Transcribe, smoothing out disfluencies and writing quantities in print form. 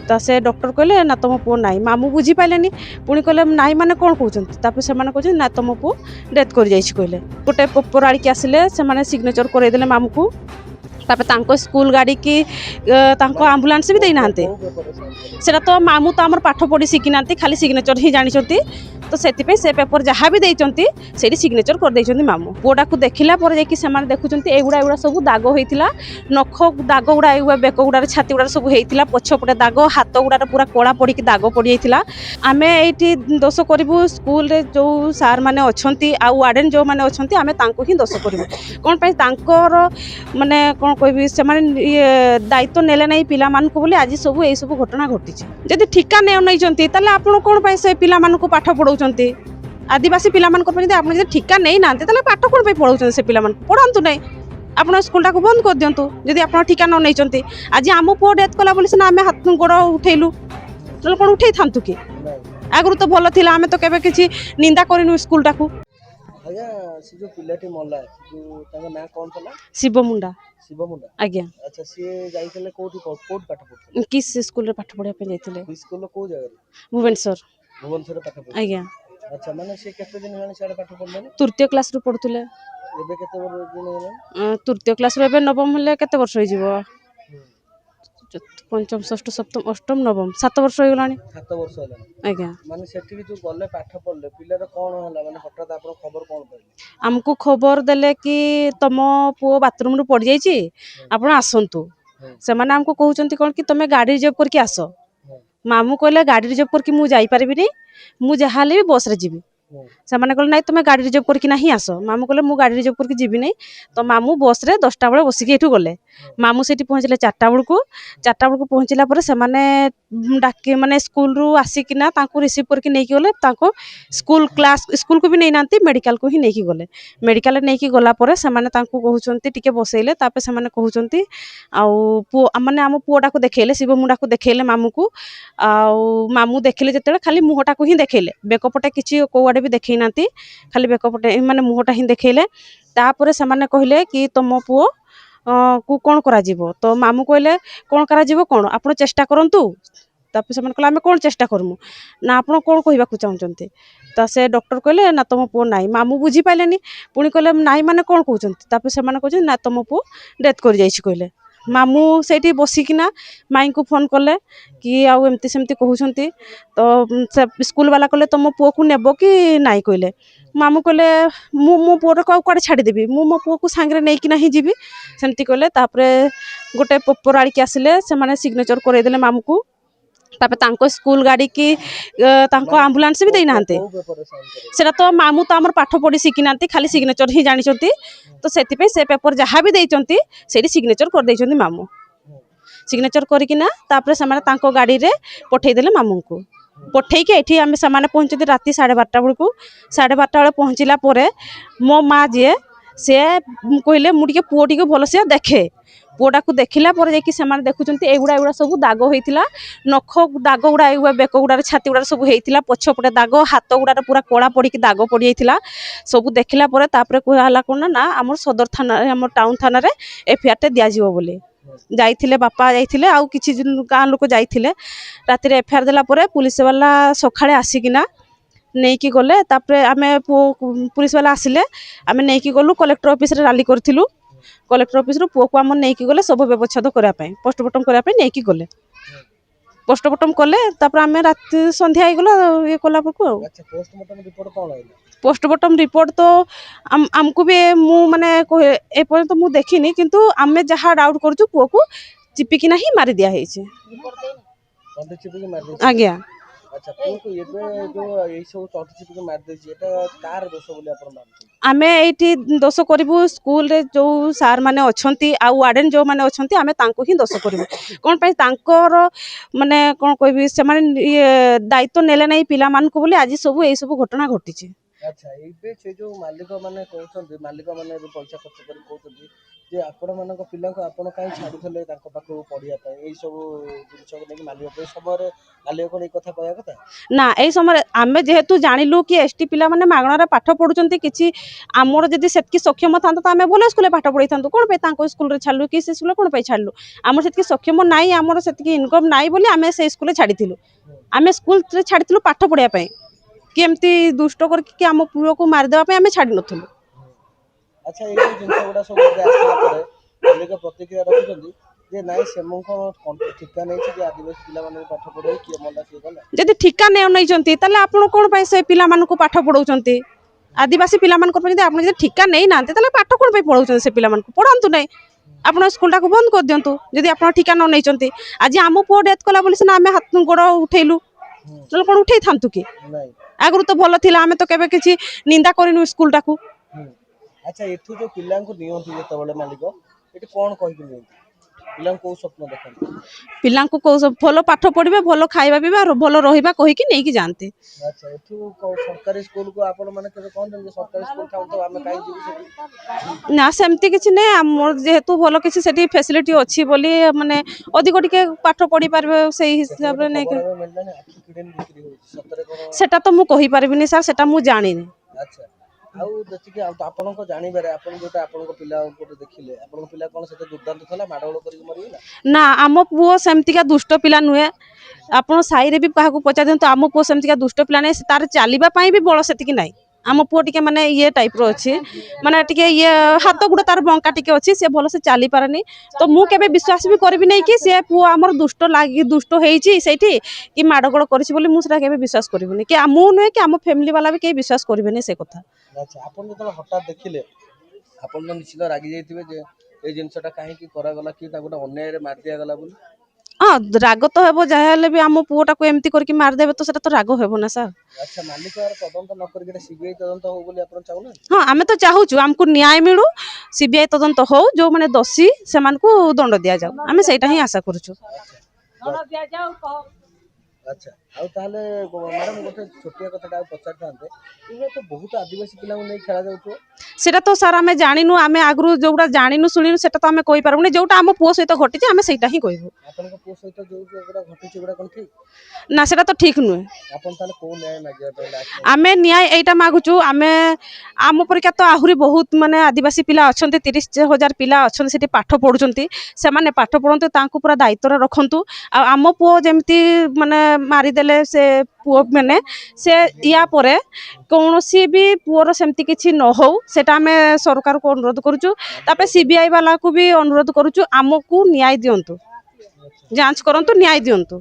तो से डॉक्टर कहले ना तुम पु ना मामू बुझी पारे पुणी कहले ना मैंने कौन कहते से कहते ना तुम पु डेथ कर कहले गोटे पेपर आड़िकी आसिले से सिग्नेचर करदेले मामू को तापर स्कूल गाड़ी की आम्बुलांस भी देना सेटा तो मामू तो आम पाठ पढ़ी शिखिना खाली सिग्नेचर ही जानते तो से पेपर जहाँ भी देती से सिग्नेचर कर मामू पुआटा को देखला देखुं एगुड़ा एगुड़ा सब दाग होता नख दाग गुड़ा बेक गुड़ा छाती गुड़ा सब होता पछपटे दाग हाथ गुड़ा पूरा कड़ा पड़ी दाग पड़ जाता आम ये दोष करूँ स्कूल जो सार मैंने अच्छा वार्डेन जो मैंने अच्छा आम ही दोष करूँ कौन माने कौन कह से दायित्व नेले ना पिला बोली आज सब ये सब घटना घटी जदि ठिका नहीं आप कौन से पिला पाठ पढ़ाऊँ आदिवासी पिला आप ठिका नहीं ना पाठ कौन पढ़ाऊँ से पिला पढ़ातु ना आप स्कूलटा को बंद कर दिंतु जदि आप ठिका न नहीं आज आम पुओ डेथ कला बोली सीना आम हाथ गोड़ उठेलु तो कौन उठे था कि आगु तो भल थी आम तो केवे किसी निंदा करूँ स्कूलटा को से जो पिलाटी मल्ला जो ताका ना कौन थला शिव मुंडा आज्ञा अच्छा सी जाइतले कोठी कोठ पाठ पढु किस स्कूल रे पाठ पढ़ा पे जाइतले स्कूल को जगह भुवनेश्वर पाठ पढु आज्ञा अच्छा माने से केते दिन हेलानी साडे पाठ पढले तृतीय क्लास रू पढ़ुले एबे केते दिन हेलानी तृतीय क्लास रू एबे नवम हेले केते वर्ष होई जीवो पंचम षष्ठ सप्तम अष्टम नवम 7 वर्ष हो गलानी 7 वर्ष हेलानी आज्ञा माने सेठी जो गले पाठ पढले पिलार कोन होला माने हठात आपन खबर कोन पाइले हमको खबर देले कि तुम पुओ बाथरूम रू पड़ जाइए आपण आसतु से मैंने आमको कहते कौन कि तुम गाड़ी रिजर्व करके आस मामू कहले गाड़ी रिजर्व करके मुझे जापारि मुझे भी बस रे जीवी से मैंने कहले ना तुम गाड़ी रिजर्व करके ही आस मामू कहले मुझे गाड़ी रिजर्व करके जीवी नहीं तो मामू बस रे 10टा बेले बसिक एठू गले मामू से पहुँचले 4टा बेलू पहुँचला से डाके माने स्कूल रू आसिकिना रिसीव करके नहीं गले स्कूल क्लास स्कूल को भी नहीं नांती मेडिकल को ही नहीं गले मेडिकल नहीं गला से कहते टिके बसैले से कहते आउ माने आम पुओटा को देखले शिव मुंडा को देखले मामू को मामू देखले जिते खाली मुहटा को ही देखले बेकपटे किसी कौआड़े भी देखई ना खाली बेकपटे माने मुहटा ही देखले तापर से कहले कि तुम पुओ को कौन करा जीवो तो मामू कहले कौन करा जीवो कौन आप चेष्टा करंतु तापर से कहले आम कौन चेष्टा करमु ना आप कौन कहवाक चाहते तो से डॉक्टर कहले ना तुम पुओ ना मामू बुझी पारे पुणी कहले ना मैंने कौन कहते से कहते ना तुम पुओ डेथ कर कहले मामू से बसिकिना माई को फोन कले कि आउ एमती सेमती कहते तो स्कूल वाला कहले तुम पुओ को नेब कि नाई कहले मामू कहले मो पुओर को कड़े छाड़देवी मो पुओ को सांगे नहीं कि नहीं जीवी सेमती कहले गोटे पेपर आड़िकी आसिले से सिग्नेचर करदेले मामू को तापर स्कूल गाड़ी की आम्बुलांस भी देना सेटा तो मामू तो आम पाठ पढ़ी शिखिना खाली सिग्नेचर ही जानते तो से पेपर जहाँ भी देती से सिग्नेचर कर मामू सिग्नेचर करना से गाड़ी रे पठेदेले मामू को पठेक ये आम से पहुँचते राति 12:30 बेलू 12:30 बेले पहुँचला मो माँ जी सी कहले मुझे पुओ टी भल से देखे पुआटा को देखला देखुं एगुड़ा एगुड़ा सब दाग होता नख दाग गुड़ा बेक गुड़ा छाती गुड़ा सब होता पछपटे दाग हाथ गुड़ा पूरा कड़ा पड़ी दाग पड़ जाता सब देखला कहला कौन ना आम सदर थाना आम टाउन थाना एफआईआर टे दिज्व बोली जाइथिले बापा जाइथिले आउ किछि गाँ लोक जाइथिले राति एफआईआर देला पुलिस वाला सकाळे आसिकिना नहीं कि गले आम पुलिस वाला आसिले आम नहीं कि गलु कलेक्टर ऑफिस रे रैली करथिलु कलेक्टर ऑफिस रो पुओ को आम नहीं कि गले सब व्यवच्छेद करने पोस्टमार्टम करने नहीं कि गले पोस्टमार्टम कले आम रात संध्या गला ये कला पोस्टमार्टम रिपोर्ट तो आमको भी मु माने एपर्यंत मु देखिनी किंतु आमे जहाँ डाउट करूँ पुओ को चिपिकिना ही मारी दिया आज्ञा अच्छा को ये जो ये सब चोटी चिपिक मार दे एटा कार दोष बोली आपण मानते आमे एठी दोष करूँ स्कूल रे जो सार माने अच्छा वार्डेन जो माने अच्छा आमे तांको ही दोष करूँ कौन माने कौन कह से दायित्व नेले ना पिला बोली आज सब ये सब घटना घटी ଆଚ୍ଛା ଏବେ ସେ ଯୋଉ ମାଲିକ ମାନେ କହୁଛନ୍ତି ମାଲିକ ମାନେ ଏବେ ପଇସା ଖର୍ଚ୍ଚ କରି କହୁଛନ୍ତି ଯେ ଆପଣମାନଙ୍କ ପିଲାଙ୍କୁ ଆପଣ କାହିଁ ଛାଡୁଥିଲେ ତାଙ୍କ ପାଖକୁ ପଢିବା ପାଇଁ ଏଇ ସବୁ ଜିନିଷକୁ ନେଇକି ମାଲିକ ଏ ସମୟରେ ମାଲିକ କଣ ଏଇ କଥା କହିବା କଥା? ନା ଏଇ ସମୟରେ ଆମେ ଯେହେତୁ ଜାଣିଲୁ କି ଏସଟି ପିଲାମାନେ ମାଗଣାରେ ପାଠ ପଢୁଛନ୍ତି କିଛି ଆମର ଯଦି ସେତିକି ସକ୍ଷମ ଥାନ୍ତା ତ ଆମେ ଭଲ ସ୍କୁଲରେ ପାଠ ପଢେଇଥାନ୍ତୁ କଣ ପାଇଁ ତାଙ୍କ ସ୍କୁଲରେ ଛାଡିଲୁ କି ସେ ସ୍କୁଲରେ କଣ ପାଇଁ ଛାଡିଲୁ ଆମର ସେତିକି ସକ୍ଷମ ନାହିଁ ଆମର ସେତିକି ଇନକମ୍ ନାହିଁ ବୋଲି ଆମେ ସେଇ ସ୍କୁଲରେ ଛାଡ଼ିଥିଲୁ ଆମେ ସ୍କୁଲରେ ଛାଡ଼ିଥିଲୁ ପାଠ ପଢିବା ପାଇଁ କି ଏମିତି ଦୁଷ୍ଟ କରିକି ଆମ ପୁଅକୁ ମାରିଦେବା ପାଇଁ ଆମେ ଛାଡ଼ି ନଥିଲୁ। ଆଚ୍ଛା ଏଇ ଯୋଉ ଜିନିଷ ଗୁଡା ସବୁ ଏବେ ଆସିଲା ପରେ ମାଲିକ ପ୍ରତିକ୍ରିୟା ରଖୁଛନ୍ତି ଯେ ନାଇଁ ସେମାନଙ୍କୁ ଠିକା ନେଇଛି ଯେ ଆଦିବାସୀ ପିଲାମାନଙ୍କୁ ପାଠ ପଢେଇ କିଏ ମଲା କିଏ ଗଲା। ଯଦି ଠିକା ନେଇଛନ୍ତି ତାହେଲେ ଆପଣ କଣ ପାଇଁ ସେ ପିଲାମାନଙ୍କୁ ପାଠ ପଢାଉଛନ୍ତି ଆଦିବାସୀ ପିଲାମାନଙ୍କ ପାଇଁ ଯଦି ଆପଣ ଯଦି ଠିକା ନେଇନାହାନ୍ତି ତାହେଲେ ପାଠ କଣ ପାଇଁ ପଢାଉଛନ୍ତି ସେ ପିଲାମାନଙ୍କୁ ପଢାନ୍ତୁ ନାହିଁ ଆପଣ ସ୍କୁଲଟାକୁ ବନ୍ଦ କରିଦିଅନ୍ତୁ ଯଦି ଆପଣ ଠିକା ନ ନେଇଛନ୍ତି ଆଜି ଆମ ପୁଅ ଡେଥ୍ କଲା ବୋଲି ସିନା ଆମେ ହାତ ଗୋଡ଼ ଉଠେଇଲୁ ନହେଲେ କଣ ଉଠେଇଥାନ୍ତୁ କି ନାଇଁ ଆଗରୁ ତ ଭଲ ଥିଲା ଆମେ ତ କେବେ କିଛି ନିନ୍ଦା କରିନୁ ସ୍କୁଲଟାକୁ। ଆଚ୍ଛା ଏଠୁ ଯୋଉ ପିଲାଙ୍କୁ ନିଅନ୍ତି ଯେତେବେଳେ ମାଲିକ ଏଠି କଣ କହିକି ନିଅନ୍ତି ପିଲାଙ୍କୁ କୋଉ ସ୍ୱପ୍ନ ଦେଖାନ୍ତି? ପିଲାଙ୍କୁ କୋଉ ଭଲ ପାଠ ପଢିବେ ଭଲ ଖାଇବା ପିଇବା ଭଲ ରହିବା କହିକି ନେଇକି ଯାଆନ୍ତି। ଆଚ୍ଛା ଏଠୁ ସରକାରୀ ସ୍କୁଲକୁ ଆପଣ ମାନେ କେବେ କହୁଛନ୍ତି ଯେ ସରକାରୀ ସ୍କୁଲ ଥାଉ ଆମେ କାହିଁ ଯିବୁ ସେଠି? ନା ସେମିତି କିଛି ନାହିଁ ଆମର ଯେହେତୁ ଭଲ କିଛି ସେଠି ଫ୍ୟାସିଲିଟି ଅଛି ବୋଲି ମାନେ ଅଧିକ ଟିକେ ପାଠ ପଢି ପାରିବେ ସେଇ ସେଠି ଗୋଟେ ହିସାବରେ ନେଇକି ଖବର ଏବେ ମିଳିଲାନି ଆଖି କିଡନୀ ବିକ୍ରି ହଉଛି ସତରେ କଣ? ସେଟା ତ ମୁଁ କହିପାରିବିନି ସାର୍ ସେଟା ମୁଁ ଜାଣିନି। ଆଚ୍ଛା ଆଉ ଯେତିକି ଆଉ ଆପଣଙ୍କ ଜାଣିବାରେ ଆପଣ ଯୋଉଟା ଆପଣଙ୍କ ପିଲା ଗୋଟେ ଦେଖିଲେ ଆପଣଙ୍କ ପିଲା କଣ ସେତେ ଦୁର୍ଦାନ୍ତ ଥିଲା ମାଡ଼ଗୋଳ କରିକି ମରିଗଲା? ନା ଆମ ପୁଅ ସେମିତିକା ଦୁଷ୍ଟ ପିଲା ନୁହେଁ ଆପଣ ସାହିରେ ବି କାହାକୁ ପଚାରି ଦିଅନ୍ତୁ ଆମ ପୁଅ ସେମିତିକା ଦୁଷ୍ଟ ପିଲା ନାହିଁ ତାର ଚାଲିବା ପାଇଁ ବି ବଳ ସେତିକି ନାହିଁ ଆମ ପୁଅ ଟିକେ ମାନେ ଇଏ ଟାଇପର ଅଛି ମାନେ ଟିକେ ଇଏ ହାତ ଗୋଡ଼ ତାର ବଙ୍କା ଟିକେ ଅଛି ସେ ଭଲସେ ଚାଲିପାରେନି ତ ମୁଁ କେବେ ବିଶ୍ୱାସ ବି କରିବି ନାହିଁ କି ସେ ପୁଅ ଆମର ଦୁଷ୍ଟ ହେଇଛି ସେଇଠି କି ମାଡ଼ଗୋଳ କରିଛି ବୋଲି ମୁଁ ସେଟା କେବେ ବିଶ୍ୱାସ କରିବିନି କି ମୁଁ ନୁହେଁ କି ଆମ ଫ୍ୟାମିଲି ବାଲା ବି କେହି ବିଶ୍ୱାସ କରିବେନି ସେ କଥା। ଆଚ୍ଛା ଆପଣ ଯେତେବେଳେ ହଠାତ୍ ଦେଖିଲେ ଆପଣ ତ ନିଶ୍ଚିତ ରାଗି ଯାଇଥିବେ ଯେ ଏଇ ଜିନିଷଟା କାହିଁକି କରାଗଲା କି ତାକୁ ଗୋଟେ ଅନ୍ୟାୟରେ ମାରି ଦିଆଗଲା ବୋଲି? ହଁ ରାଗ ତ ହେବ ଯାହା ହେଲେ ବି ଆମ ପୁଅଟାକୁ ଏମିତି କରିକି ମାରିଦେବେ ତ ସେଟା ତ ରାଗ ହେବ ନା ସାର୍। ଆଚ୍ଛା ମାଲିକ ଏହାର ତଦନ୍ତ ନ କରିକି ଏଟା ସିବିଆଇ ତଦନ୍ତ ହଉ ବୋଲି ଆପଣ ଚାହୁଁନାହାନ୍ତି? ହଁ ଆମେ ତ ଚାହୁଁଛୁ ଆମକୁ ନ୍ୟାୟ ମିଳୁ ସିବିଆଇ ତଦନ୍ତ ହଉ ଯୋଉମାନେ ଦୋଷୀ ସେମାନଙ୍କୁ ଦଣ୍ଡ ଦିଆଯାଉ ଆମେ ସେଇଟା ହିଁ ଆଶା କରୁଛୁ। ଆଚ୍ଛା ଆଉ ତାହେଲେ ମ୍ୟାଡ଼ାମ ଗୋଟେ ଛୋଟିଆ କଥାଟା ଆଉ ପଚାରିଥାନ୍ତେ ଏବେ ତ ବହୁତ ଆଦିବାସୀ ପିଲାଙ୍କୁ ନେଇ ଖେଳା ଯାଉଥିବ? ସେଟା ତ ସାର୍ ଆମେ ଜାଣିନୁ ଆମେ ଆଗରୁ ଯୋଉଟା ଜାଣିନୁ ଶୁଣିନୁ ସେଟା ତ ଆମେ କହିପାରିବୁନି ଯୋଉଟା ଆମ ପୁଅ ସହିତ ଘଟିଛି ଆମେ ସେଇଟା ହିଁ କହିବୁ। ଆପଣଙ୍କ ପୁଅ ସହିତ ଯୋଉ ଯୋଉଗୁଡ଼ା ଘଟିଛି ଏଗୁଡ଼ା କଣ ଠିକ୍? ନା ସେଟା ତ ଠିକ ନୁହେଁ। ଆପଣ ତାହେଲେ କୋଉ ନ୍ୟାୟ ମାଗିବା ପାଇଁ ଲାଷ୍ଟ? ଆମେ ନ୍ୟାୟ ଏଇଟା ମାଗୁଛୁ ଆମେ ଆମ ପରିକା ତ ଆହୁରି ବହୁତ ମାନେ ଆଦିବାସୀ ପିଲା ଅଛନ୍ତି 30,000 ପିଲା ଅଛନ୍ତି ସେଠି ପାଠ ପଢୁଛନ୍ତି ସେମାନେ ପାଠ ପଢନ୍ତୁ ତାଙ୍କୁ ପୁରା ଦାୟିତ୍ୱରେ ରଖନ୍ତୁ ଆଉ ଆମ ପୁଅ ଯେମିତି ମାନେ ମାରିଦେଲେ ସେ ପୁଅ ମାନେ ସେ ୟା ପରେ କୌଣସି ବି ପୁଅର ସେମିତି କିଛି ନ ହଉ ସେଟା ଆମେ ସରକାରକୁ ଅନୁରୋଧ କରୁଛୁ ତାପରେ ସିବିଆଇ ବାଲାକୁ ବି ଅନୁରୋଧ କରୁଛୁ ଆମକୁ ନ୍ୟାୟ ଦିଅନ୍ତୁ ଯାଞ୍ଚ କରନ୍ତୁ ନ୍ୟାୟ ଦିଅନ୍ତୁ।